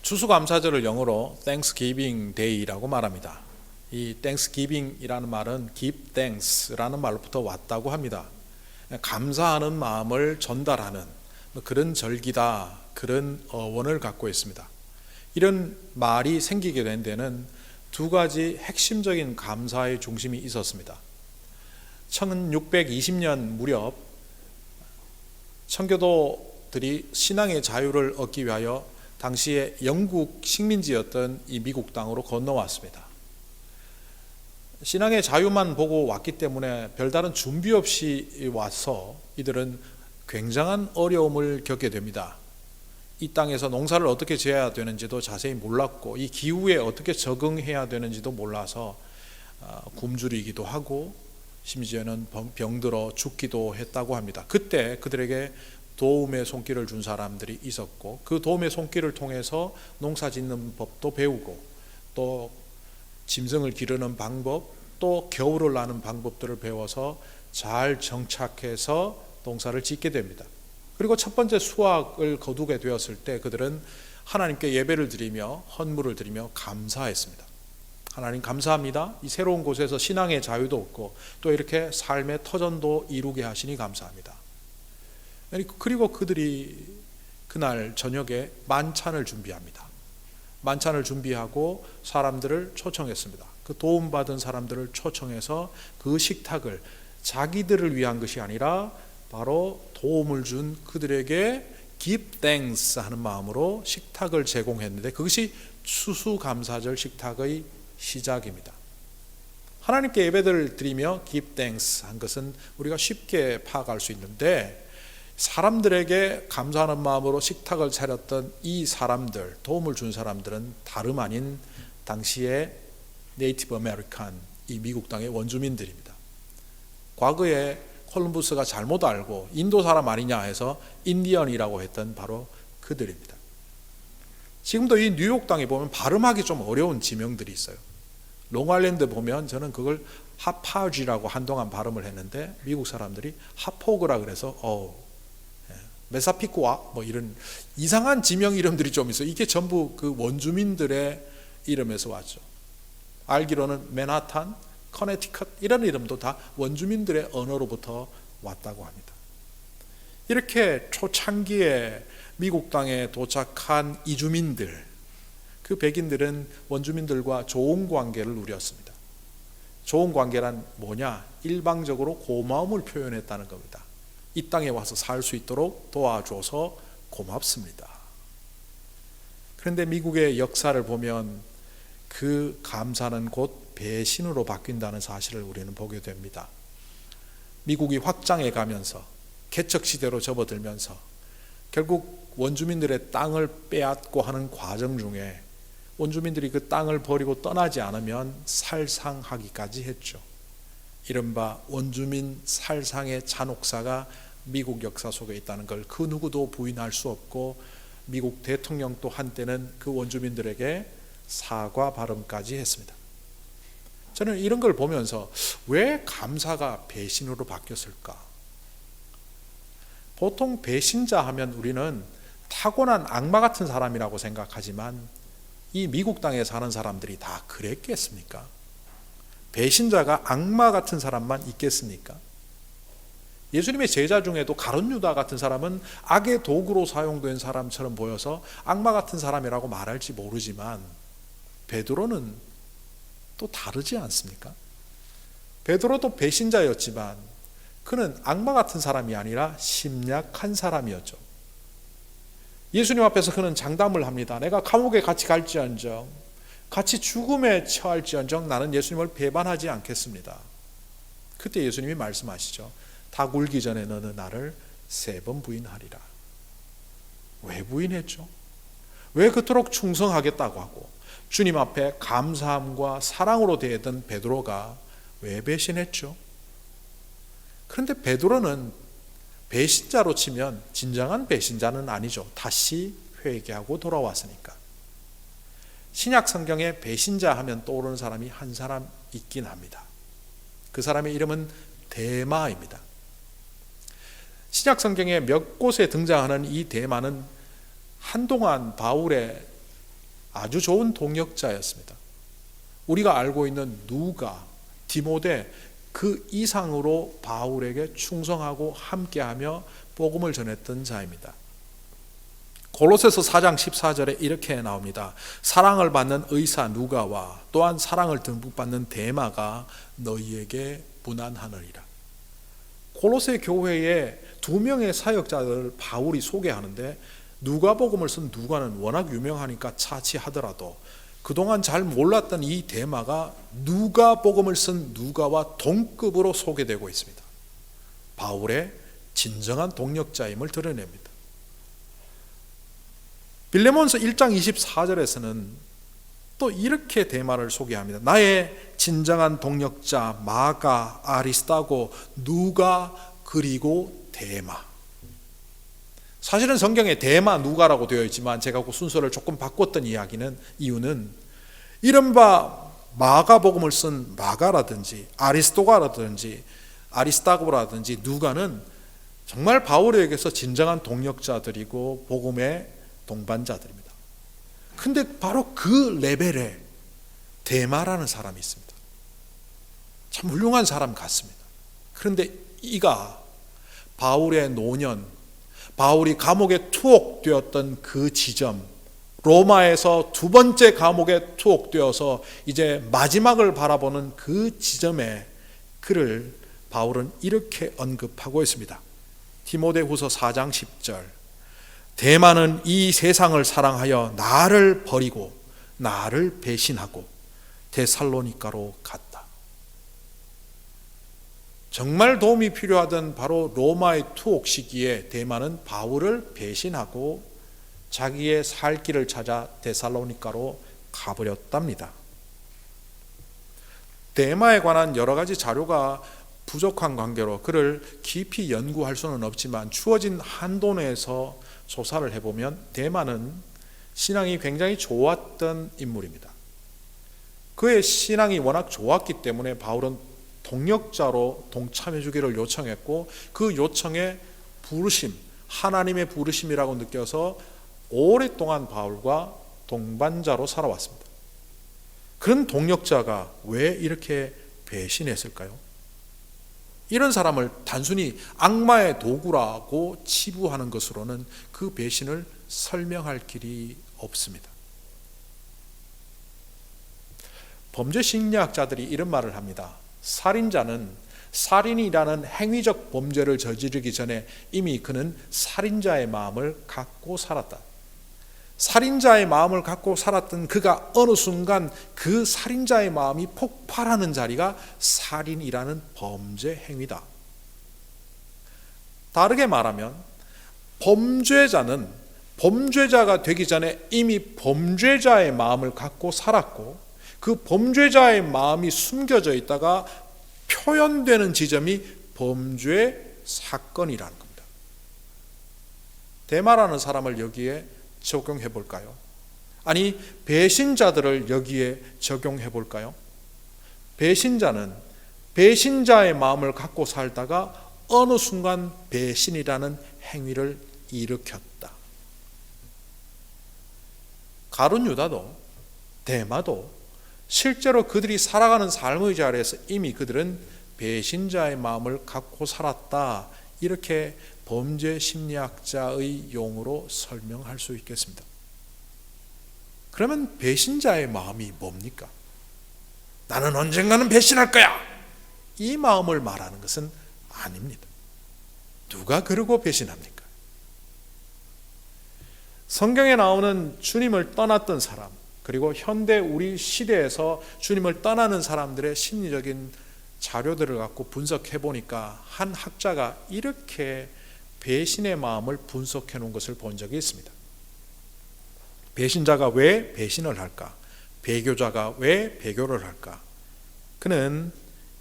추수감사절을 영어로 Thanksgiving Day라고 말합니다. 이 Thanksgiving이라는 말은 Give Thanks라는 말로부터 왔다고 합니다. 감사하는 마음을 전달하는 그런 절기다, 그런 어원을 갖고 있습니다. 이런 말이 생기게 된 데는 두 가지 핵심적인 감사의 중심이 있었습니다. 1620년 무렵 청교도들이 신앙의 자유를 얻기 위하여 당시에 영국 식민지였던 이 미국 땅으로 건너왔습니다. 신앙의 자유만 보고 왔기 때문에 별다른 준비 없이 와서 이들은 굉장한 어려움을 겪게 됩니다. 이 땅에서 농사를 어떻게 지어야 되는지도 자세히 몰랐고 이 기후에 어떻게 적응해야 되는지도 몰라서 굶주리기도 하고 심지어는 병들어 죽기도 했다고 합니다. 그때 그들에게 도움의 손길을 준 사람들이 있었고 그 도움의 손길을 통해서 농사 짓는 법도 배우고 또 짐승을 기르는 방법, 또 겨울을 나는 방법들을 배워서 잘 정착해서 농사를 짓게 됩니다. 그리고 첫 번째 수확을 거두게 되었을 때 그들은 하나님께 예배를 드리며 헌물을 드리며 감사했습니다. 하나님 감사합니다. 이 새로운 곳에서 신앙의 자유도 얻고 또 이렇게 삶의 터전도 이루게 하시니 감사합니다. 그리고 그들이 그날 저녁에 만찬을 준비합니다. 만찬을 준비하고 사람들을 초청했습니다. 그 도움받은 사람들을 초청해서 그 식탁을 자기들을 위한 것이 아니라 바로 도움을 준 그들에게 give thanks 하는 마음으로 식탁을 제공했는데 그것이 추수감사절 식탁의 시작입니다. 하나님께 예배를 드리며 give thanks 한 것은 우리가 쉽게 파악할 수 있는데 사람들에게 감사하는 마음으로 식탁을 차렸던 이 사람들, 도움을 준 사람들은 다름 아닌 당시의 네이티브 아메리칸, 이 미국 땅의 원주민들입니다. 과거에 콜럼버스가 잘못 알고 인도 사람 아니냐 해서 인디언이라고 했던 바로 그들입니다. 지금도 이 뉴욕 땅에 보면 발음하기 좀 어려운 지명들이 있어요. 롱아일랜드 보면 저는 그걸 하파지라고 한동안 발음을 했는데 미국 사람들이 하포그라 그래서 메사피쿠아 뭐 이런 이상한 지명 이름들이 좀 있어요. 이게 전부 그 원주민들의 이름에서 왔죠. 알기로는 맨하탄, 커네티컷 이런 이름도 다 원주민들의 언어로부터 왔다고 합니다. 이렇게 초창기에 미국 땅에 도착한 이주민들, 그 백인들은 원주민들과 좋은 관계를 누렸습니다. 좋은 관계란 뭐냐? 일방적으로 고마움을 표현했다는 겁니다. 이 땅에 와서 살 수 있도록 도와줘서 고맙습니다. 그런데 미국의 역사를 보면 그 감사는 곧 배신으로 바뀐다는 사실을 우리는 보게 됩니다. 미국이 확장해 가면서 개척시대로 접어들면서 결국 원주민들의 땅을 빼앗고 하는 과정 중에 원주민들이 그 땅을 버리고 떠나지 않으면 살상하기까지 했죠. 이른바 원주민 살상의 잔혹사가 미국 역사 속에 있다는 걸 그 누구도 부인할 수 없고 미국 대통령도 한때는 그 원주민들에게 사과 발언까지 했습니다. 저는 이런 걸 보면서 왜 감사가 배신으로 바뀌었을까? 보통 배신자 하면 우리는 타고난 악마 같은 사람이라고 생각하지만 이 미국 땅에 사는 사람들이 다 그랬겠습니까? 배신자가 악마 같은 사람만 있겠습니까? 예수님의 제자 중에도 가룟 유다 같은 사람은 악의 도구로 사용된 사람처럼 보여서 악마 같은 사람이라고 말할지 모르지만 베드로는 또 다르지 않습니까? 베드로도 배신자였지만 그는 악마 같은 사람이 아니라 심약한 사람이었죠. 예수님 앞에서 그는 장담을 합니다. 내가 감옥에 같이 갈지언정 같이 죽음에 처할지언정 나는 예수님을 배반하지 않겠습니다. 그때 예수님이 말씀하시죠. 닭 울기 전에 너는 나를 3번 부인하리라. 왜 부인했죠? 왜 그토록 충성하겠다고 하고 주님 앞에 감사함과 사랑으로 대했던 베드로가 왜 배신했죠? 그런데 베드로는 배신자로 치면 진정한 배신자는 아니죠. 다시 회개하고 돌아왔으니까. 신약 성경에 배신자 하면 떠오르는 사람이 한 사람 있긴 합니다. 그 사람의 이름은 데마입니다. 신약 성경에 몇 곳에 등장하는 이 데마는 한동안 바울의 아주 좋은 동역자였습니다. 우리가 알고 있는 누가, 디모데 그 이상으로 바울에게 충성하고 함께하며 복음을 전했던 자입니다. 골로새서 4장 14절에 이렇게 나옵니다. 사랑을 받는 의사 누가와 또한 사랑을 듬뿍 받는 데마가 너희에게 문안하느니라. 골로새 교회에 2명의 사역자들을 바울이 소개하는데 누가복음을 쓴 누가는 워낙 유명하니까 차치하더라도 그동안 잘 몰랐던 이 데마가 누가복음을 쓴 누가와 동급으로 소개되고 있습니다. 바울의 진정한 동역자임을 드러냅니다. 빌레몬서 1장 24절에서는 또 이렇게 데마를 소개합니다. 나의 진정한 동역자 마가, 아리스타고, 누가, 그리고 데마. 사실은 성경에 데마, 누가라고 되어 있지만 제가 그 순서를 조금 바꿨던 이유는 이른바 마가복음을 쓴 마가라든지 아리스토가라든지 아리스타고라든지 누가는 정말 바울에게서 진정한 동역자들이고 복음의 동반자들입니다. 근데 바로 그 레벨에 데마라는 사람이 있습니다. 참 훌륭한 사람 같습니다. 그런데 이가 바울의 노년, 바울이 감옥에 투옥되었던 그 지점, 로마에서 2번째 감옥에 투옥되어서 이제 마지막을 바라보는 그 지점에 그를 바울은 이렇게 언급하고 있습니다. 디모데후서 4장 10절. 데마는 이 세상을 사랑하여 나를 버리고 나를 배신하고 데살로니가로 갔다. 정말 도움이 필요하던 바로 로마의 투옥 시기에 데마는 바울을 배신하고 자기의 살 길을 찾아 데살로니가로 가버렸답니다. 데마에 관한 여러 가지 자료가 부족한 관계로 그를 깊이 연구할 수는 없지만 주어진 한도 내에서 조사를 해보면 데마는 신앙이 굉장히 좋았던 인물입니다. 그의 신앙이 워낙 좋았기 때문에 바울은 동역자로 동참해 주기를 요청했고 그 요청에 부르심, 하나님의 부르심이라고 느껴서 오랫동안 바울과 동반자로 살아왔습니다. 그런 동역자가 왜 이렇게 배신했을까요? 이런 사람을 단순히 악마의 도구라고 치부하는 것으로는 그 배신을 설명할 길이 없습니다. 범죄 심리학자들이 이런 말을 합니다. 살인자는 살인이라는 행위적 범죄를 저지르기 전에 이미 그는 살인자의 마음을 갖고 살았다. 살인자의 마음을 갖고 살았던 그가 어느 순간 그 살인자의 마음이 폭발하는 자리가 살인이라는 범죄 행위다. 다르게 말하면 범죄자는 범죄자가 되기 전에 이미 범죄자의 마음을 갖고 살았고 그 범죄자의 마음이 숨겨져 있다가 표현되는 지점이 범죄 사건이라는 겁니다. 데마라는 사람을 여기에 적용해 볼까요? 아니, 배신자들을 여기에 적용해 볼까요? 배신자는 배신자의 마음을 갖고 살다가 어느 순간 배신이라는 행위를 일으켰다. 가룟 유다도 데마도 실제로 그들이 살아가는 삶의 자리에서 이미 그들은 배신자의 마음을 갖고 살았다. 이렇게 범죄 심리학자의 용어로 설명할 수 있겠습니다. 그러면 배신자의 마음이 뭡니까? 나는 언젠가는 배신할 거야. 이 마음을 말하는 것은 아닙니다. 누가 그러고 배신합니까? 성경에 나오는 주님을 떠났던 사람, 그리고 현대 우리 시대에서 주님을 떠나는 사람들의 심리적인 자료들을 갖고 분석해 보니까 한 학자가 이렇게 배신의 마음을 분석해 놓은 것을 본 적이 있습니다. 배신자가 왜 배신을 할까? 배교자가 왜 배교를 할까? 그는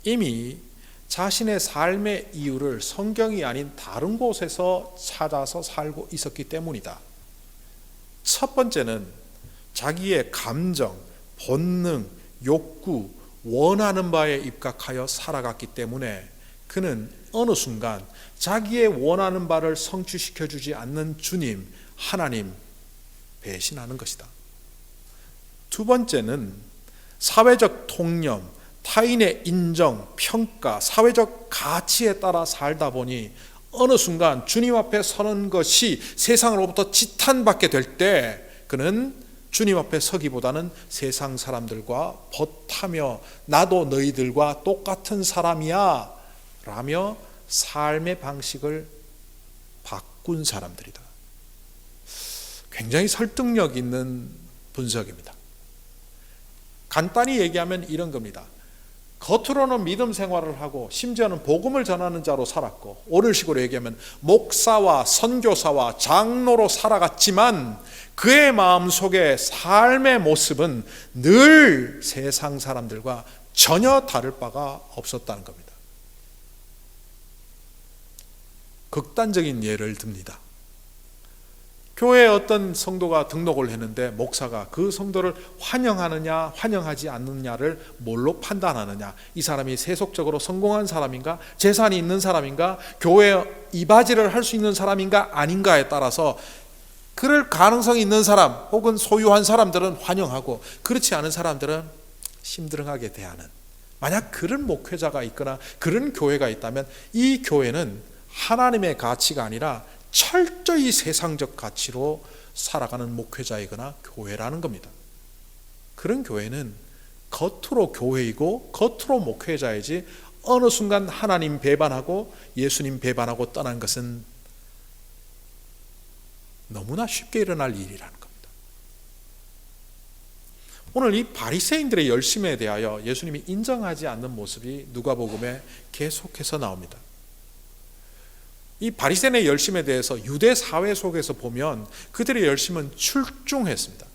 이미 자신의 삶의 이유를 성경이 아닌 다른 곳에서 찾아서 살고 있었기 때문이다. 첫 번째는 자기의 감정, 본능, 욕구, 원하는 바에 입각하여 살아갔기 때문에 그는 어느 순간 자기의 원하는 바를 성취시켜 주지 않는 주님, 하나님 배신하는 것이다. 두 번째는 사회적 통념, 타인의 인정, 평가, 사회적 가치에 따라 살다 보니 어느 순간 주님 앞에 서는 것이 세상으로부터 지탄받게 될 때 그는 주님 앞에 서기보다는 세상 사람들과 벗하며 나도 너희들과 똑같은 사람이야 라며 삶의 방식을 바꾼 사람들이다. 굉장히 설득력 있는 분석입니다. 간단히 얘기하면 이런 겁니다. 겉으로는 믿음 생활을 하고 심지어는 복음을 전하는 자로 살았고, 오늘식으로 얘기하면 목사와 선교사와 장로로 살아갔지만 그의 마음속에 삶의 모습은 늘 세상 사람들과 전혀 다를 바가 없었다는 겁니다. 극단적인 예를 듭니다. 교회에 어떤 성도가 등록을 했는데 목사가 그 성도를 환영하느냐 환영하지 않느냐를 뭘로 판단하느냐, 이 사람이 세속적으로 성공한 사람인가, 재산이 있는 사람인가, 교회에 이바지를 할 수 있는 사람인가 아닌가에 따라서 그럴 가능성이 있는 사람 혹은 소유한 사람들은 환영하고, 그렇지 않은 사람들은 심드렁하게 대하는, 만약 그런 목회자가 있거나 그런 교회가 있다면 이 교회는 하나님의 가치가 아니라 철저히 세상적 가치로 살아가는 목회자이거나 교회라는 겁니다. 그런 교회는 겉으로 교회이고 겉으로 목회자이지 어느 순간 하나님 배반하고 예수님 배반하고 떠난 것은 너무나 쉽게 일어날 일이라는 겁니다. 오늘 이 바리새인들의 열심에 대하여 예수님이 인정하지 않는 모습이 누가복음에 계속해서 나옵니다. 이 바리새인의 열심에 대해서 유대 사회 속에서 보면 그들의 열심은 출중했습니다.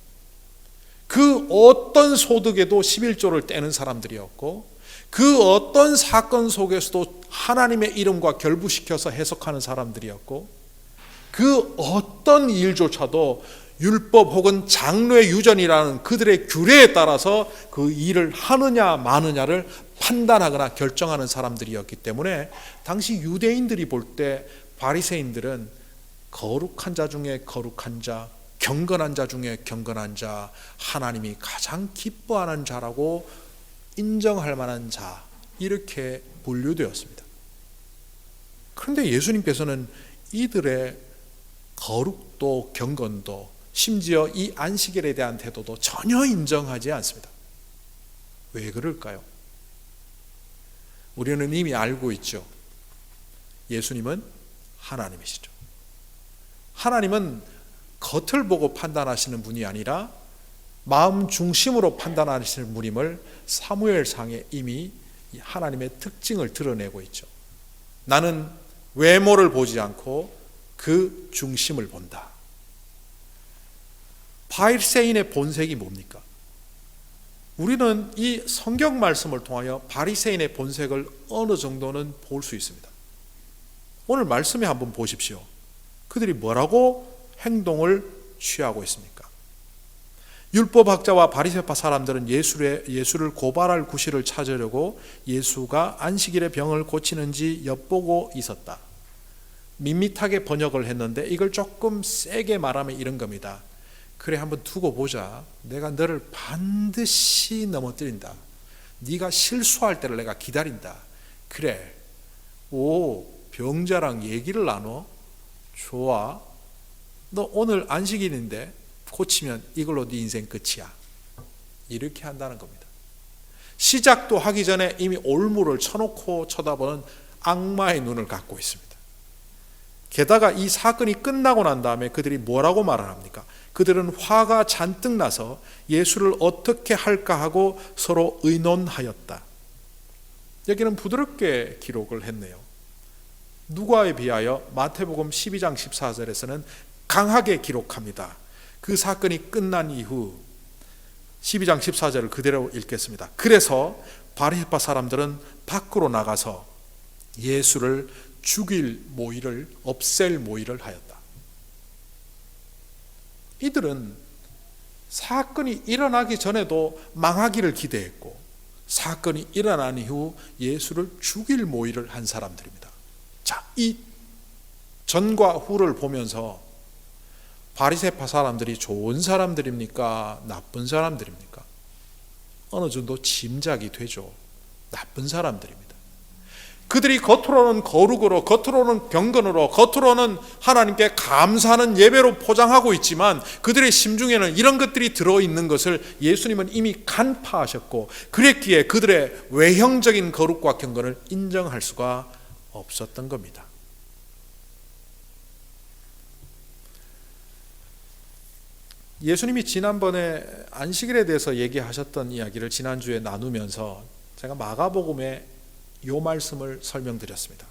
그 어떤 소득에도 11조를 떼는 사람들이었고, 그 어떤 사건 속에서도 하나님의 이름과 결부시켜서 해석하는 사람들이었고, 그 어떤 일조차도 율법 혹은 장로의 유전이라는 그들의 규례에 따라서 그 일을 하느냐 마느냐를 판단하거나 결정하는 사람들이었기 때문에 당시 유대인들이 볼 때 바리새인들은 거룩한 자 중에 거룩한 자, 경건한 자 중에 경건한 자, 하나님이 가장 기뻐하는 자라고 인정할 만한 자, 이렇게 분류되었습니다. 그런데 예수님께서는 이들의 거룩도 경건도 심지어 이 안식일에 대한 태도도 전혀 인정하지 않습니다. 왜 그럴까요? 우리는 이미 알고 있죠. 예수님은 하나님이시죠. 하나님은 겉을 보고 판단하시는 분이 아니라 마음 중심으로 판단하시는 분임을 사무엘상에 이미 하나님의 특징을 드러내고 있죠. 나는 외모를 보지 않고 그 중심을 본다. 바리새인의 본색이 뭡니까? 우리는 이 성경 말씀을 통하여 바리새인의 본색을 어느 정도는 볼 수 있습니다. 오늘 말씀에 한번 보십시오. 그들이 뭐라고 행동을 취하고 있습니까? 율법학자와 바리새파 사람들은 예수를 고발할 구실을 찾으려고 예수가 안식일에 병을 고치는지 엿보고 있었다. 밋밋하게 번역을 했는데 이걸 조금 세게 말하면 이런 겁니다. 그래, 한번 두고 보자. 내가 너를 반드시 넘어뜨린다. 네가 실수할 때를 내가 기다린다. 그래, 오, 병자랑 얘기를 나눠? 좋아. 너 오늘 안식일인데 고치면 이걸로 네 인생 끝이야. 이렇게 한다는 겁니다. 시작도 하기 전에 이미 올무를 쳐놓고 쳐다보는 악마의 눈을 갖고 있습니다. 게다가 이 사건이 끝나고 난 다음에 그들이 뭐라고 말을 합니까? 그들은 화가 잔뜩 나서 예수를 어떻게 할까 하고 서로 의논하였다. 여기는 부드럽게 기록을 했네요. 누가에 비하여 마태복음 12장 14절에서는 강하게 기록합니다. 그 사건이 끝난 이후 12장 14절을 그대로 읽겠습니다. 그래서 바리새파 사람들은 밖으로 나가서 예수를 죽일 모의를, 없앨 모의를 하였다. 이들은 사건이 일어나기 전에도 망하기를 기대했고, 사건이 일어난 이후 예수를 죽일 모의를 한 사람들입니다. 자, 이 전과 후를 보면서 바리새파 사람들이 좋은 사람들입니까? 나쁜 사람들입니까? 어느 정도 짐작이 되죠. 나쁜 사람들입니다. 그들이 겉으로는 거룩으로, 겉으로는 경건으로, 겉으로는 하나님께 감사하는 예배로 포장하고 있지만 그들의 심중에는 이런 것들이 들어있는 것을 예수님은 이미 간파하셨고, 그랬기에 그들의 외형적인 거룩과 경건을 인정할 수가 없었던 겁니다. 예수님이 지난번에 안식일에 대해서 얘기하셨던 이야기를 지난주에 나누면서 제가 마가복음에 이 말씀을 설명드렸습니다.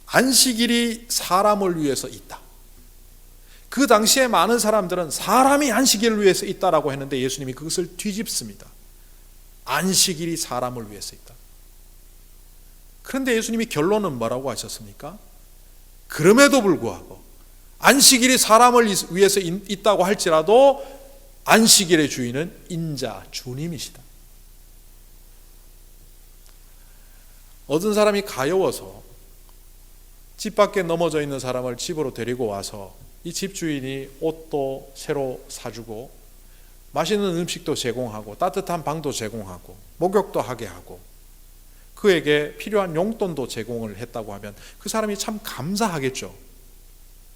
안식일이 사람을 위해서 있다. 그 당시에 많은 사람들은 사람이 안식일을 위해서 있다라고 했는데 예수님이 그것을 뒤집습니다. 안식일이 사람을 위해서 있다. 그런데 예수님이 결론은 뭐라고 하셨습니까? 그럼에도 불구하고 안식일이 사람을 위해서 있다고 할지라도 안식일의 주인은 인자, 주님이시다. 어떤 사람이 가여워서 집 밖에 넘어져 있는 사람을 집으로 데리고 와서 이 집주인이 옷도 새로 사주고 맛있는 음식도 제공하고 따뜻한 방도 제공하고 목욕도 하게 하고 그에게 필요한 용돈도 제공을 했다고 하면 그 사람이 참 감사하겠죠.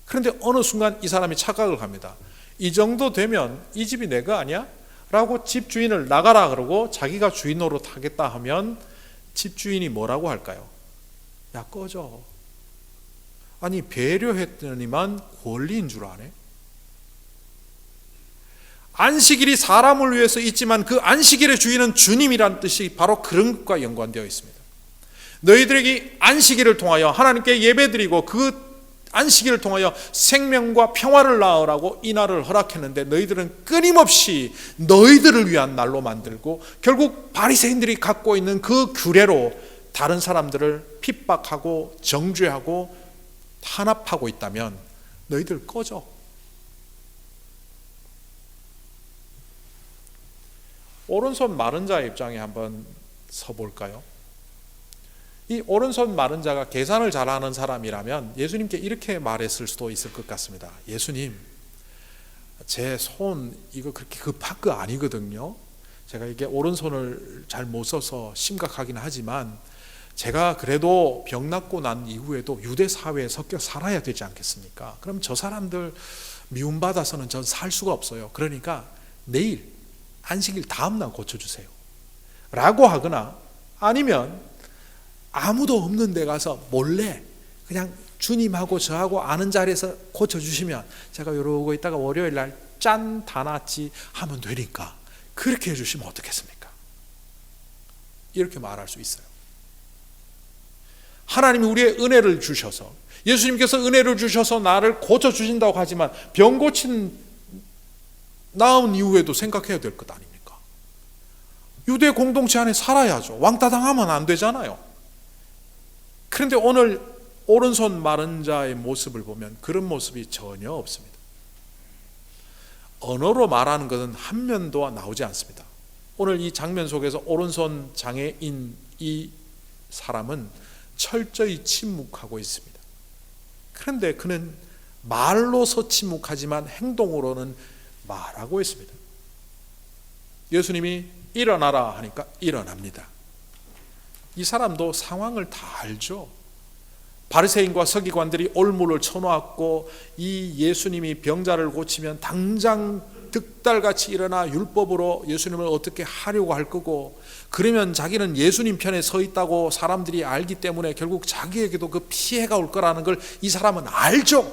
그런데 어느 순간 이 사람이 착각을 합니다. 이 정도 되면 이 집이 내가 아니야? 라고 집주인을 나가라 그러고 자기가 주인 노릇 하겠다 하면 집주인이 뭐라고 할까요? 야, 꺼져. 아니, 배려했더니만 권리인 줄 아네? 안식일이 사람을 위해서 있지만 그 안식일의 주인은 주님이란 뜻이 바로 그런 것과 연관되어 있습니다. 너희들에게 안식일을 통하여 하나님께 예배드리고 그 안식일을 통하여 생명과 평화를 낳으라고 이 날을 허락했는데 너희들은 끊임없이 너희들을 위한 날로 만들고 결국 바리새인들이 갖고 있는 그 규례로 다른 사람들을 핍박하고 정죄하고 탄압하고 있다면 너희들 꺼져. 오른손 마른 자의 입장에 한번 서볼까요? 이 오른손 마른 자가 계산을 잘하는 사람이라면 예수님께 이렇게 말했을 수도 있을 것 같습니다. 예수님, 제 손 이거 그렇게 급한 거 아니거든요. 제가 이게 오른손을 잘 못 써서 심각하긴 하지만 제가 그래도 병 낫고 난 이후에도 유대 사회에 섞여 살아야 되지 않겠습니까? 그럼 저 사람들 미움받아서는 전 살 수가 없어요. 그러니까 내일 안식일 다음날 고쳐주세요 라고 하거나 아니면 아무도 없는 데 가서 몰래 그냥 주님하고 저하고 아는 자리에서 고쳐주시면 제가 이러고 있다가 월요일 날 짠 다 낫지 하면 되니까 그렇게 해주시면 어떻겠습니까? 이렇게 말할 수 있어요. 하나님이 우리의 은혜를 주셔서 예수님께서 은혜를 주셔서 나를 고쳐주신다고 하지만 병 고친 나은 이후에도 생각해야 될 것 아닙니까? 유대 공동체 안에 살아야죠. 왕따 당하면 안 되잖아요. 그런데 오늘 오른손 마른 자의 모습을 보면 그런 모습이 전혀 없습니다. 언어로 말하는 것은 한 면도 나오지 않습니다. 오늘 이 장면 속에서 오른손 장애인 이 사람은 철저히 침묵하고 있습니다. 그런데 그는 말로서 침묵하지만 행동으로는 말하고 있습니다. 예수님이 일어나라 하니까 일어납니다. 이 사람도 상황을 다 알죠. 바리새인과 서기관들이 올무를 쳐놓았고 이 예수님이 병자를 고치면 당장 득달같이 일어나 율법으로 예수님을 어떻게 하려고 할 거고 그러면 자기는 예수님 편에 서 있다고 사람들이 알기 때문에 결국 자기에게도 그 피해가 올 거라는 걸 이 사람은 알죠.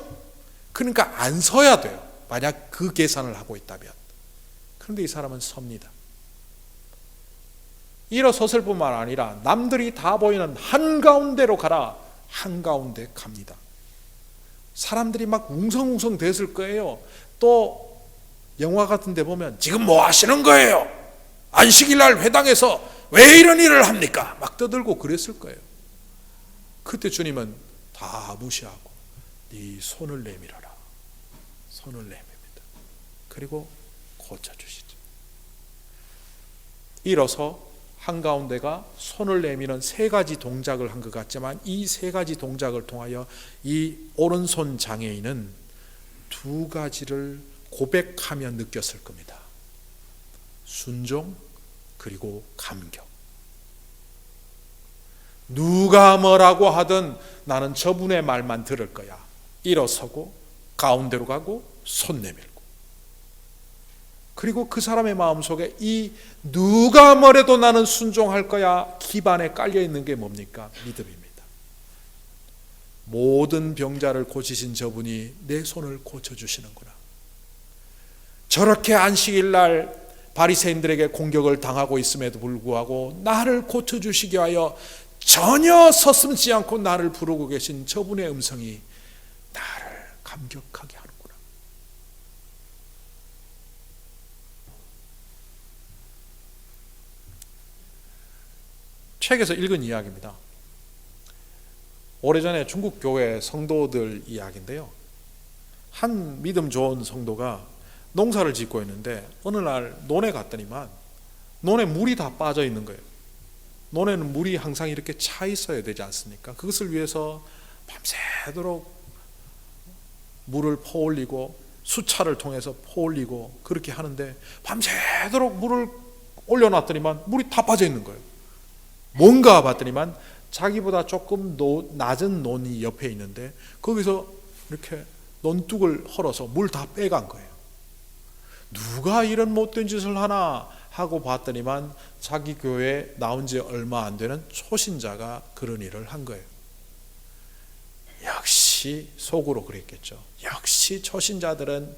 그러니까 안 서야 돼요. 만약 그 계산을 하고 있다면. 그런데 이 사람은 섭니다. 일어섰을 뿐만 아니라 남들이 다 보이는 한가운데로 가라. 한가운데 갑니다. 사람들이 막 웅성웅성 됐을 거예요. 또 영화 같은 데 보면 지금 뭐 하시는 거예요? 안식일날 회당에서 왜 이런 일을 합니까? 막 떠들고 그랬을 거예요. 그때 주님은 다 무시하고 네 손을 내밀어라. 손을 내밉니다. 그리고 고쳐주시죠. 일어서 한가운데가 손을 내미는 세 가지 동작을 한 것 같지만 이 세 가지 동작을 통하여 이 오른손 장애인은 두 가지를 고백하며 느꼈을 겁니다. 순종 그리고 감격. 누가 뭐라고 하든 나는 저분의 말만 들을 거야. 일어서고 가운데로 가고 손 내밀고. 그리고 그 사람의 마음속에 이 누가 뭐래도 나는 순종할 거야 기반에 깔려있는 게 뭡니까? 믿음입니다. 모든 병자를 고치신 저분이 내 손을 고쳐주시는구나. 저렇게 안식일 날 바리새인들에게 공격을 당하고 있음에도 불구하고 나를 고쳐주시기 위하여 전혀 서슴지 않고 나를 부르고 계신 저분의 음성이 나를 감격하게 하는구나. 책에서 읽은 이야기입니다. 오래전에 중국 교회 성도들 이야기인데요. 한 믿음 좋은 성도가 농사를 짓고 있는데 어느 날 논에 갔더니만 논에 물이 다 빠져 있는 거예요. 논에는 물이 항상 이렇게 차 있어야 되지 않습니까? 그것을 위해서 밤새도록 물을 퍼올리고 수차를 통해서 퍼올리고 그렇게 하는데 밤새도록 물을 올려놨더니만 물이 다 빠져 있는 거예요. 뭔가 봤더니만 자기보다 조금 낮은 논이 옆에 있는데 거기서 이렇게 논둑을 헐어서 물 다 빼간 거예요. 누가 이런 못된 짓을 하나 하고 봤더니만 자기 교회에 나온 지 얼마 안 되는 초신자가 그런 일을 한 거예요. 역시 속으로 그랬겠죠. 역시 초신자들은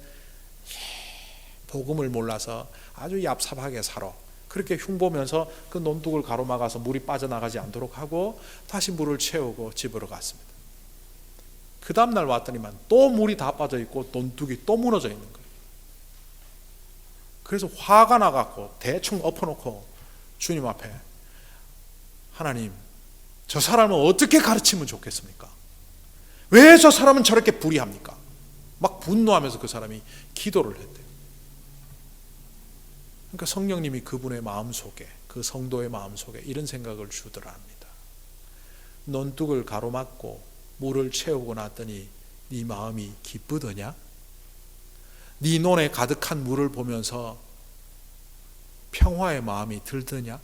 복음을 몰라서 아주 얍삽하게 살아. 그렇게 흉보면서 그 논둑을 가로막아서 물이 빠져나가지 않도록 하고 다시 물을 채우고 집으로 갔습니다. 그 다음날 왔더니만 또 물이 다 빠져 있고 논둑이 또 무너져 있는 거예요. 그래서 화가 나갖고 대충 엎어놓고 주님 앞에 하나님, 저 사람은 어떻게 가르치면 좋겠습니까? 왜 저 사람은 저렇게 불의합니까? 막 분노하면서 그 사람이 기도를 했대요. 그러니까 성령님이 그분의 마음속에, 그 성도의 마음속에 이런 생각을 주더라 합니다. 논둑을 가로막고 물을 채우고 났더니 네 마음이 기쁘더냐? 네 논에 가득한 물을 보면서 평화의 마음이 들더냐?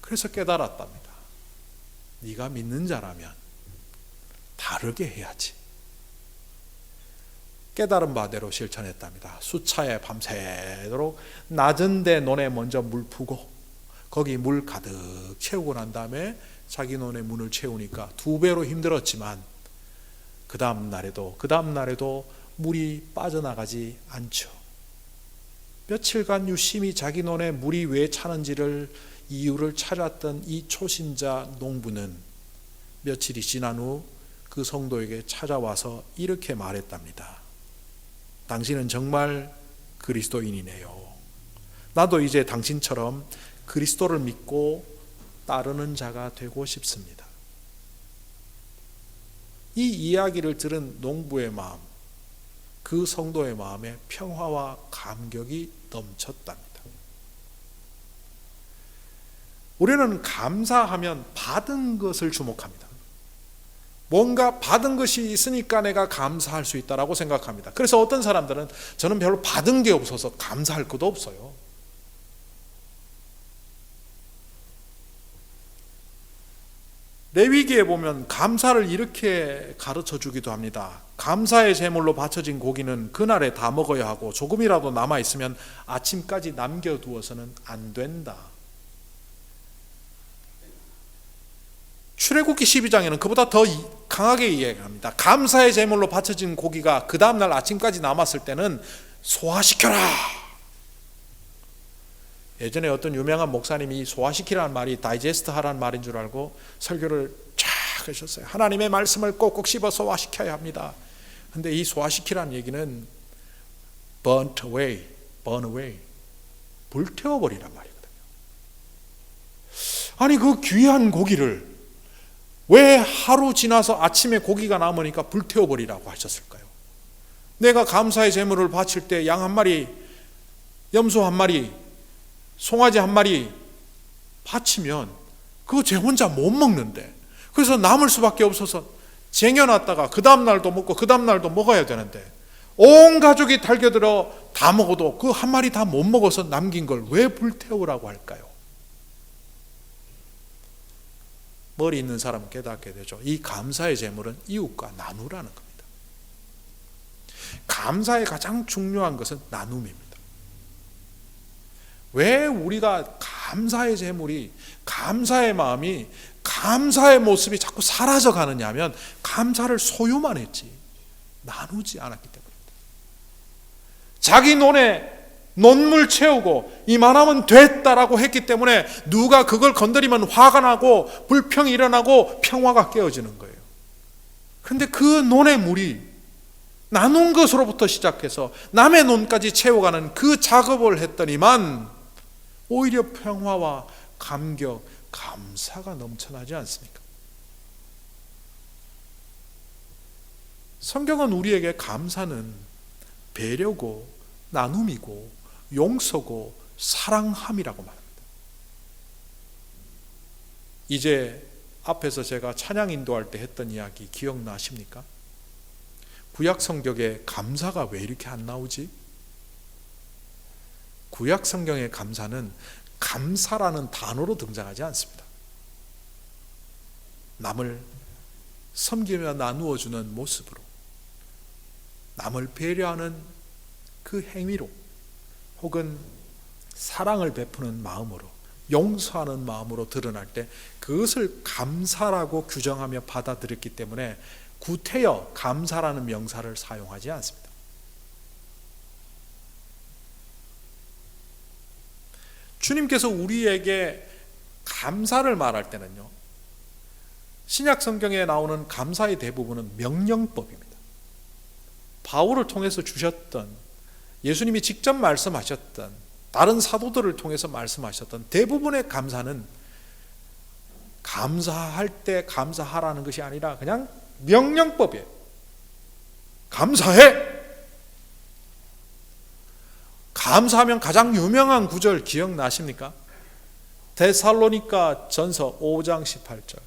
그래서 깨달았답니다. 네가 믿는 자라면 다르게 해야지. 깨달은 바대로 실천했답니다. 수차에 밤새도록 낮은 데 논에 먼저 물 푸고 거기 물 가득 채우고 난 다음에 자기 논에 문을 채우니까 2배로 힘들었지만 그 다음 날에도 물이 빠져나가지 않죠. 며칠간 유심히 자기 논에 물이 왜 차는지를 이유를 찾았던 이 초신자 농부는 며칠이 지난 후 그 성도에게 찾아와서 이렇게 말했답니다. 당신은 정말 그리스도인이네요. 나도 이제 당신처럼 그리스도를 믿고 따르는 자가 되고 싶습니다. 이 이야기를 들은 농부의 마음, 그 성도의 마음에 평화와 감격이 넘쳤답니다. 우리는 감사하면 받은 것을 주목합니다. 뭔가 받은 것이 있으니까 내가 감사할 수 있다라고 생각합니다. 그래서 어떤 사람들은 저는 별로 받은 게 없어서 감사할 것도 없어요. 레위기에 보면 감사를 이렇게 가르쳐 주기도 합니다. 감사의 제물로 바쳐진 고기는 그날에 다 먹어야 하고 조금이라도 남아있으면 아침까지 남겨두어서는 안 된다. 출애굽기 12장에는 그보다 더 강하게 이야기합니다. 감사의 제물로 바쳐진 고기가 그 다음날 아침까지 남았을 때는 소화시켜라. 예전에 어떤 유명한 목사님이 소화시키라는 말이 다이제스트 하라는 말인 줄 알고 설교를 쫙 하셨어요. 하나님의 말씀을 꼭꼭 씹어 소화시켜야 합니다. 근데 이 소화시키라는 얘기는 burn away, 불태워버리란 말이거든요. 아니 그 귀한 고기를 왜 하루 지나서 아침에 고기가 남으니까 불태워버리라고 하셨을까요? 내가 감사의 제물을 바칠 때 양 한 마리, 염소 한 마리, 송아지 한 마리 바치면 그거 제 혼자 못 먹는데 그래서 남을 수밖에 없어서 쟁여놨다가 그 다음날도 먹고 그 다음날도 먹어야 되는데 온 가족이 달겨들어 다 먹어도 그 한 마리 다 못 먹어서 남긴 걸 왜 불태우라고 할까요? 머리 있는 사람은 깨닫게 되죠. 이 감사의 제물은 이웃과 나누라는 겁니다. 감사의 가장 중요한 것은 나눔입니다. 왜 우리가 감사의 제물이, 감사의 마음이, 감사의 모습이 자꾸 사라져 가느냐 하면 감사를 소유만 했지 나누지 않았기 때문입니다. 자기 논에 논물 채우고 이만하면 됐다라고 했기 때문에 누가 그걸 건드리면 화가 나고 불평이 일어나고 평화가 깨어지는 거예요. 그런데 그 논의 물이 나눈 것으로부터 시작해서 남의 논까지 채워가는 그 작업을 했더니만 오히려 평화와 감격, 감사가 넘쳐나지 않습니까? 성경은 우리에게 감사는 배려고 나눔이고 용서고 사랑함이라고 말합니다. 이제 앞에서 제가 찬양 인도할 때 했던 이야기 기억나십니까? 구약 성경에 감사가 왜 이렇게 안 나오지? 구약 성경의 감사는 감사라는 단어로 등장하지 않습니다. 남을 섬기며 나누어 주는 모습으로, 남을 배려하는 그 행위로, 혹은 사랑을 베푸는 마음으로, 용서하는 마음으로 드러날 때 그것을 감사라고 규정하며 받아들였기 때문에 구태여 감사라는 명사를 사용하지 않습니다. 주님께서 우리에게 감사를 말할 때는요, 신약 성경에 나오는 감사의 대부분은 명령법입니다. 바울을 통해서 주셨던, 예수님이 직접 말씀하셨던, 다른 사도들을 통해서 말씀하셨던 대부분의 감사는 감사할 때 감사하라는 것이 아니라 그냥 명령법이에요. 감사해! 감사하면 가장 유명한 구절 기억나십니까? 데살로니가 전서 5장 18절.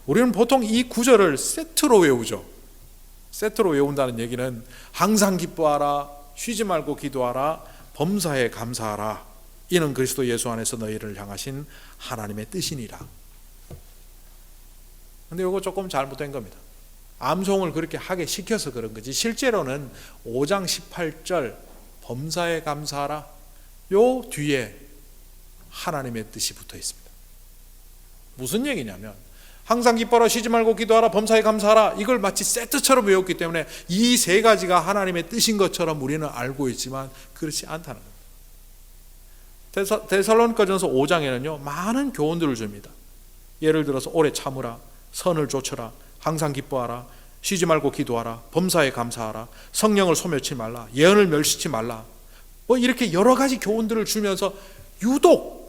우리는 보통 이 구절을 세트로 외우죠. 세트로 외운다는 얘기는 항상 기뻐하라, 쉬지 말고 기도하라, 범사에 감사하라, 이는 그리스도 예수 안에서 너희를 향하신 하나님의 뜻이니라. 근데 이거 조금 잘못된 겁니다. 암송을 그렇게 하게 시켜서 그런 거지 실제로는 5장 18절 범사에 감사하라, 요 뒤에 하나님의 뜻이 붙어 있습니다. 무슨 얘기냐면 항상 기뻐하라, 쉬지 말고 기도하라, 범사에 감사하라, 이걸 마치 세트처럼 외웠기 때문에 이 세 가지가 하나님의 뜻인 것처럼 우리는 알고 있지만 그렇지 않다는 겁니다. 데살로니가전서 5장에는요 많은 교훈들을 줍니다. 예를 들어서 오래 참으라, 선을 좇으라, 항상 기뻐하라, 쉬지 말고 기도하라, 범사에 감사하라, 성령을 소멸치 말라, 예언을 멸시치 말라, 뭐 이렇게 여러 가지 교훈들을 주면서 유독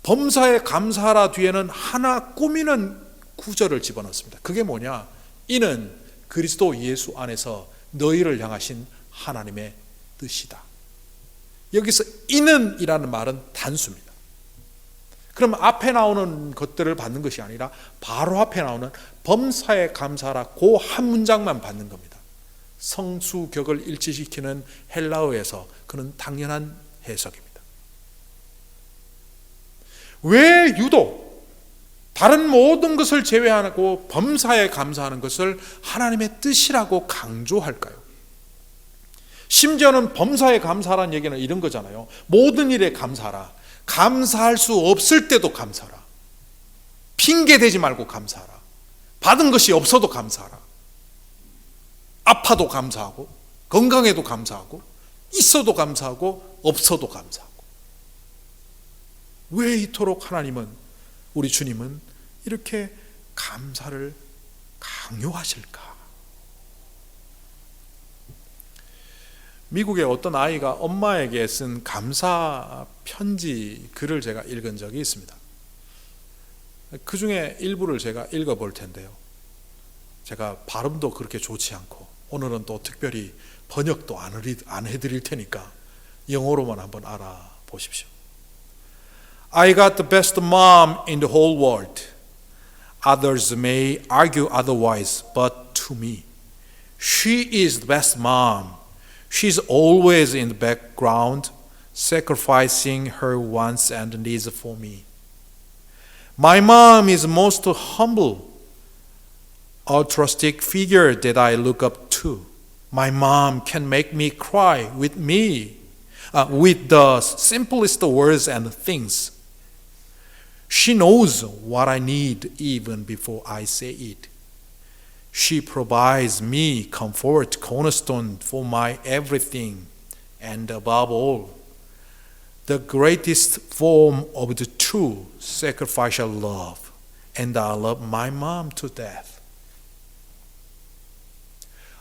범사에 감사하라 뒤에는 하나 꾸미는 구절을 집어넣습니다. 그게 뭐냐? 이는 그리스도 예수 안에서 너희를 향하신 하나님의 뜻이다. 여기서 이는 이라는 말은 단수입니다. 그럼 앞에 나오는 것들을 받는 것이 아니라 바로 앞에 나오는 범사에 감사하라, 그 한 문장만 받는 겁니다. 성수격을 일치시키는 헬라어에서 그는 당연한 해석입니다. 왜 유독 다른 모든 것을 제외하고 범사에 감사하는 것을 하나님의 뜻이라고 강조할까요? 심지어는 범사에 감사하라는 얘기는 이런 거잖아요. 모든 일에 감사하라. 감사할 수 없을 때도 감사하라. 핑계 대지 말고 감사하라. 받은 것이 없어도 감사하라. 아파도 감사하고, 건강해도 감사하고, 있어도 감사하고, 없어도 감사하고. 왜 이토록 하나님은, 우리 주님은 이렇게 감사를 강요하실까? 미국의 어떤 아이가 엄마에게 쓴 감사 편지 글을 제가 읽은 적이 있습니다. 그 중에 일부를 제가 읽어볼 텐데요. 제가 발음도 그렇게 좋지 않고 오늘은 또 특별히 번역도 안 해드릴 테니까 영어로만 한번 알아보십시오. I got the best mom in the whole world. Others may argue otherwise, but to me, she is the best mom. She's always in the background, sacrificing her wants and needs for me. My mom is most humble, altruistic figure that I look up to. My mom can make me cry with the simplest words and things. She knows what I need even before I say it. She provides me comfort, cornerstone for my everything, and above all, the greatest form of the true sacrificial love. And I love my mom to death.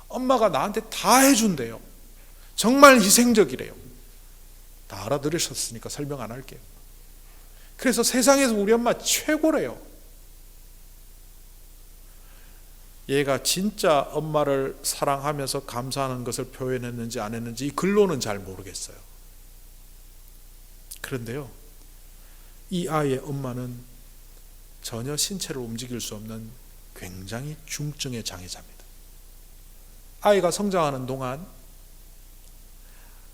엄마가 나한테 다 해준대요. 정말 희생적이래요. 다 알아들으셨으니까 설명 안 할게요. 그래서 세상에서 우리 엄마 최고래요. 얘가 진짜 엄마를 사랑하면서 감사하는 것을 표현했는지 안 했는지 이 글로는 잘 모르겠어요. 그런데요, 이 아이의 엄마는 전혀 신체를 움직일 수 없는 굉장히 중증의 장애자입니다. 아이가 성장하는 동안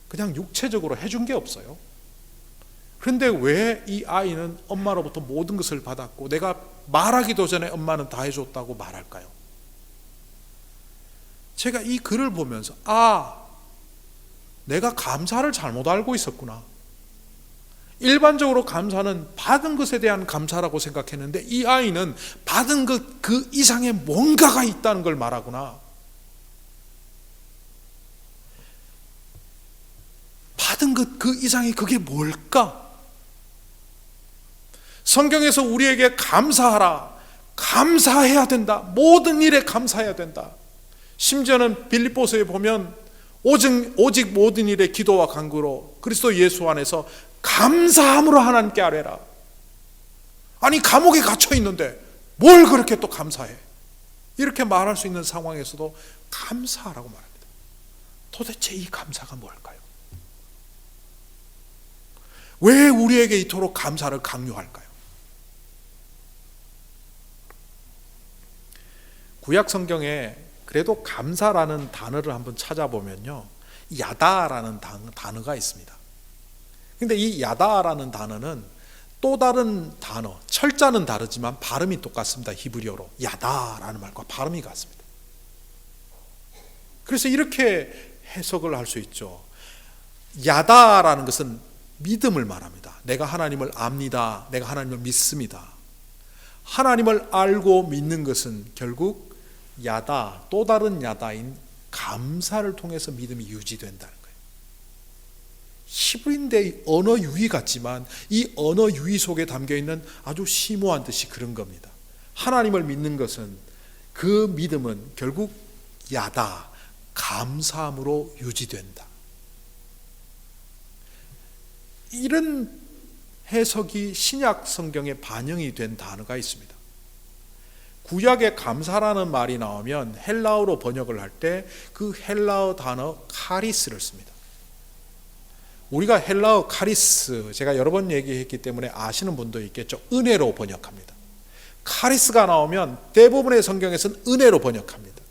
그냥 육체적으로 해준 게 없어요. 그런데 왜 이 아이는 엄마로부터 모든 것을 받았고 내가 말하기도 전에 엄마는 다 해줬다고 말할까요? 제가 이 글을 보면서 내가 감사를 잘못 알고 있었구나. 일반적으로 감사는 받은 것에 대한 감사라고 생각했는데 이 아이는 받은 것 그 이상의 뭔가가 있다는 걸 말하구나. 받은 것 그 이상의 그게 뭘까? 성경에서 우리에게 감사하라, 감사해야 된다, 모든 일에 감사해야 된다. 심지어는 빌립보서에 보면 오직 모든 일에 기도와 간구로 그리스도 예수 안에서 감사함으로 하나님께 아뢰라. 아니 감옥에 갇혀 있는데 뭘 그렇게 또 감사해? 이렇게 말할 수 있는 상황에서도 감사하라고 말합니다. 도대체 이 감사가 뭘까요? 왜 우리에게 이토록 감사를 강요할까요? 구약 성경에 그래도 감사라는 단어를 한번 찾아보면요, 야다라는 단어가 있습니다. 근데 이 야다라는 단어는 또 다른 단어, 철자는 다르지만 발음이 똑같습니다. 히브리어로 야다라는 말과 발음이 같습니다. 그래서 이렇게 해석을 할 수 있죠. 야다라는 것은 믿음을 말합니다. 내가 하나님을 압니다. 내가 하나님을 믿습니다. 하나님을 알고 믿는 것은 결국 야다, 또 다른 야다인 감사를 통해서 믿음이 유지된다는 거예요. 히브리인데 언어 유희 같지만 이 언어 유희 속에 담겨있는 아주 심오한 뜻이 그런 겁니다. 하나님을 믿는 것은 그 믿음은 결국 야다, 감사함으로 유지된다. 이런 해석이 신약 성경에 반영이 된 단어가 있습니다. 구약에 감사라는 말이 나오면 헬라어로 번역을 할 때 그 헬라어 단어 카리스를 씁니다. 우리가 헬라어 카리스, 제가 여러 번 얘기했기 때문에 아시는 분도 있겠죠. 은혜로 번역합니다. 카리스가 나오면 대부분의 성경에서는 은혜로 번역합니다.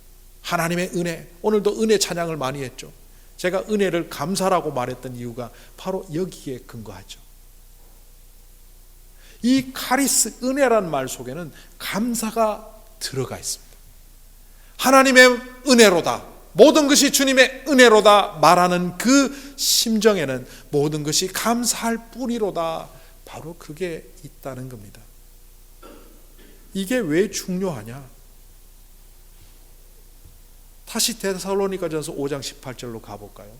하나님의 은혜, 오늘도 은혜 찬양을 많이 했죠. 제가 은혜를 감사라고 말했던 이유가 바로 여기에 근거하죠. 이 카리스, 은혜라는 말 속에는 감사가 들어가 있습니다. 하나님의 은혜로다, 모든 것이 주님의 은혜로다 말하는 그 심정에는 모든 것이 감사할 뿐이로다, 바로 그게 있다는 겁니다. 이게 왜 중요하냐? 다시 데살로니가전서 5장 18절로 가볼까요?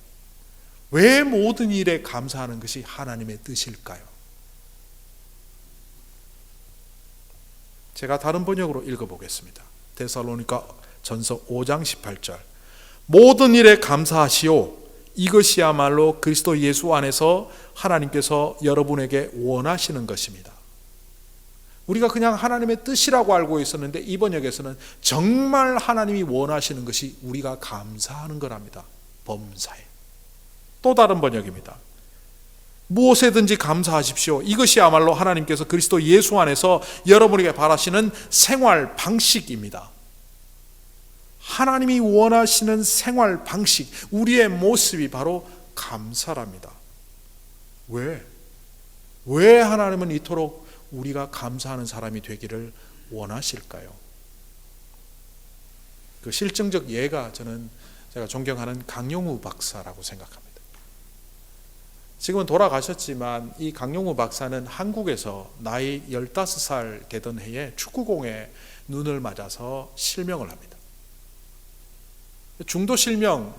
왜 모든 일에 감사하는 것이 하나님의 뜻일까요? 제가 다른 번역으로 읽어보겠습니다. 데살로니가 전서 5장 18절. 모든 일에 감사하시오. 이것이야말로 그리스도 예수 안에서 하나님께서 여러분에게 원하시는 것입니다. 우리가 그냥 하나님의 뜻이라고 알고 있었는데 이 번역에서는 정말 하나님이 원하시는 것이 우리가 감사하는 거랍니다. 범사에. 또 다른 번역입니다. 무엇에든지 감사하십시오. 이것이야말로 하나님께서 그리스도 예수 안에서 여러분에게 바라시는 생활 방식입니다. 하나님이 원하시는 생활 방식, 우리의 모습이 바로 감사랍니다. 왜 하나님은 이토록 우리가 감사하는 사람이 되기를 원하실까요? 그 실증적 예가 제가 존경하는 강용우 박사라고 생각합니다. 지금은 돌아가셨지만 이 강용우 박사는 한국에서 나이 15살 되던 해에 축구공에 눈을 맞아서 실명을 합니다. 중도 실명,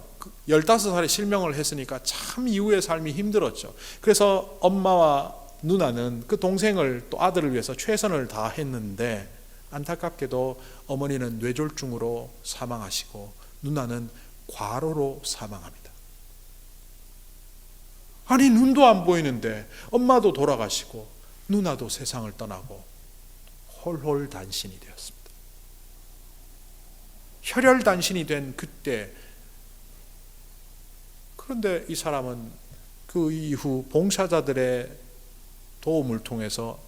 15살에 실명을 했으니까 참 이후의 삶이 힘들었죠. 그래서 엄마와 누나는 그 동생을 또 아들을 위해서 최선을 다했는데 안타깝게도 어머니는 뇌졸중으로 사망하시고 누나는 과로로 사망합니다. 아니, 눈도 안 보이는데 엄마도 돌아가시고 누나도 세상을 떠나고 홀홀단신이 되었습니다. 혈혈단신이 된 그때, 그런데 이 사람은 그 이후 봉사자들의 도움을 통해서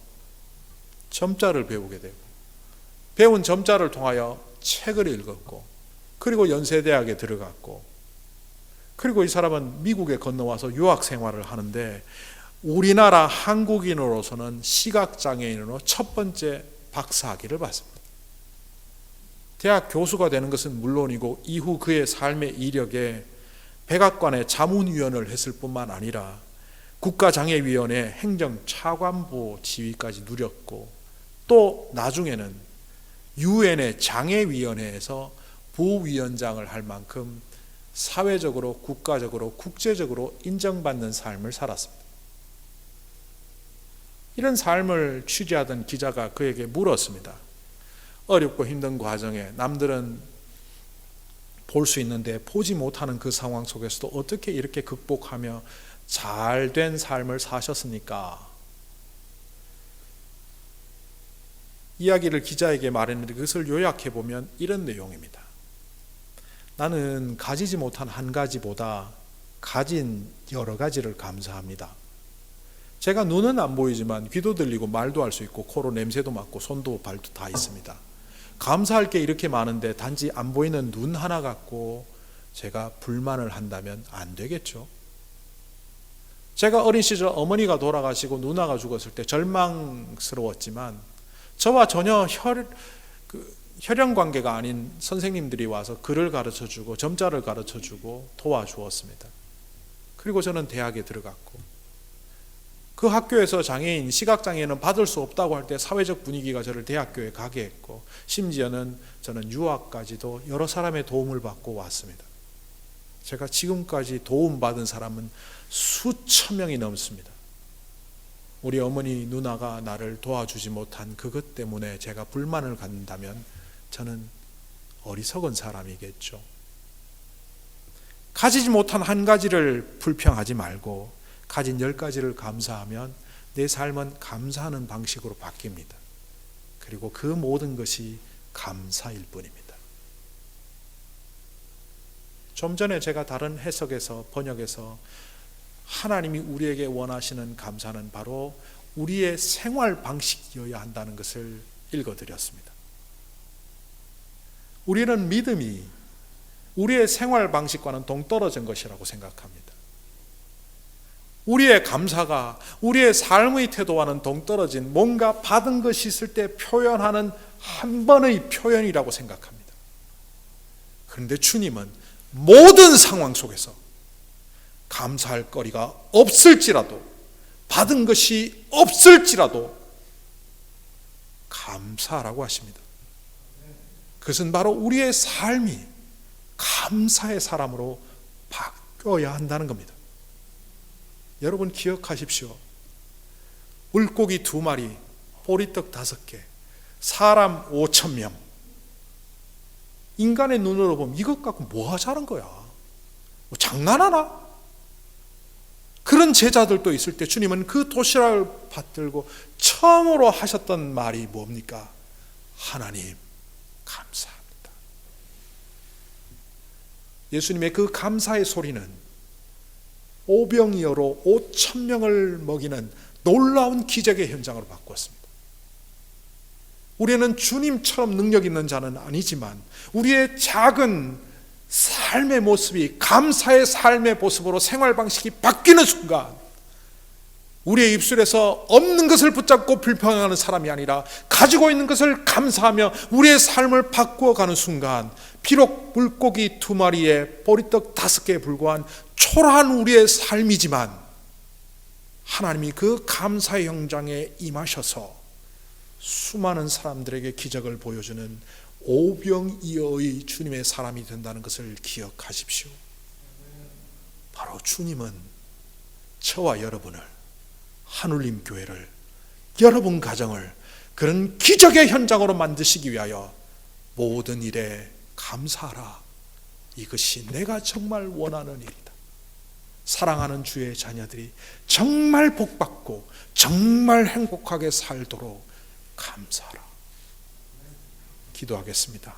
점자를 배우게 되고, 배운 점자를 통하여 책을 읽었고, 그리고 연세대학에 들어갔고, 그리고 이 사람은 미국에 건너와서 유학 생활을 하는데 우리나라 한국인으로서는 시각장애인으로 첫 번째 박사학위를 받습니다. 대학 교수가 되는 것은 물론이고 이후 그의 삶의 이력에 백악관의 자문위원을 했을 뿐만 아니라 국가장애위원회 행정차관보 지위까지 누렸고, 또 나중에는 유엔의 장애위원회에서 부위원장을 할 만큼 사회적으로, 국가적으로, 국제적으로 인정받는 삶을 살았습니다. 이런 삶을 취재하던 기자가 그에게 물었습니다. 어렵고 힘든 과정에 남들은 볼 수 있는데 보지 못하는 그 상황 속에서도 어떻게 이렇게 극복하며 잘된 삶을 사셨습니까? 이야기를 기자에게 말했는데 그것을 요약해보면 이런 내용입니다. 나는 가지지 못한 한 가지보다 가진 여러 가지를 감사합니다. 제가 눈은 안 보이지만 귀도 들리고 말도 할 수 있고 코로 냄새도 맡고 손도 발도 다 있습니다. 감사할 게 이렇게 많은데 단지 안 보이는 눈 하나 갖고 제가 불만을 한다면 안 되겠죠. 제가 어린 시절 어머니가 돌아가시고 누나가 죽었을 때 절망스러웠지만 저와 전혀 혈연 관계가 아닌 선생님들이 와서 글을 가르쳐주고 점자를 가르쳐주고 도와주었습니다. 그리고 저는 대학에 들어갔고, 그 학교에서 장애인, 시각장애인은 받을 수 없다고 할 때 사회적 분위기가 저를 대학교에 가게 했고, 심지어는 저는 유학까지도 여러 사람의 도움을 받고 왔습니다. 제가 지금까지 도움받은 사람은 수천 명이 넘습니다. 우리 어머니, 누나가 나를 도와주지 못한 그것 때문에 제가 불만을 갖는다면 저는 어리석은 사람이겠죠. 가지지 못한 한 가지를 불평하지 말고 가진 10가지를 감사하면 내 삶은 감사하는 방식으로 바뀝니다. 그리고 그 모든 것이 감사일 뿐입니다. 좀 전에 제가 다른 해석에서, 번역에서 하나님이 우리에게 원하시는 감사는 바로 우리의 생활 방식이어야 한다는 것을 읽어드렸습니다. 우리는 믿음이 우리의 생활 방식과는 동떨어진 것이라고 생각합니다. 우리의 감사가 우리의 삶의 태도와는 동떨어진 뭔가 받은 것이 있을 때 표현하는 한 번의 표현이라고 생각합니다. 그런데 주님은 모든 상황 속에서 감사할 거리가 없을지라도, 받은 것이 없을지라도 감사라고 하십니다. 그것은 바로 우리의 삶이 감사의 사람으로 바뀌어야 한다는 겁니다. 여러분 기억하십시오. 물고기 2마리, 보리떡 5개, 사람 5,000명. 인간의 눈으로 보면 이것 갖고 뭐 하자는 거야? 뭐 장난하나? 그런 제자들도 있을 때 주님은 그 도시락을 받들고 처음으로 하셨던 말이 뭡니까? 하나님 감사합니다. 예수님의 그 감사의 소리는 오병이어로 5,000명을 먹이는 놀라운 기적의 현장으로 바꾸었습니다. 우리는 주님처럼 능력 있는 자는 아니지만 우리의 작은 삶의 모습이 감사의 삶의 모습으로 생활 방식이 바뀌는 순간, 우리의 입술에서 없는 것을 붙잡고 불평하는 사람이 아니라 가지고 있는 것을 감사하며 우리의 삶을 바꾸어가는 순간, 비록 물고기 2마리에 보리떡 5개에 불과한 초라한 우리의 삶이지만 하나님이 그 감사의 현장에 임하셔서 수많은 사람들에게 기적을 보여주는 오병이어의 주님의 사람이 된다는 것을 기억하십시오. 바로 주님은 저와 여러분을, 한울림 교회를, 여러분 가정을 그런 기적의 현장으로 만드시기 위하여 모든 일에 감사하라, 이것이 내가 정말 원하는 일이다. 사랑하는 주의 자녀들이 정말 복받고 정말 행복하게 살도록 감사하라. 기도하겠습니다.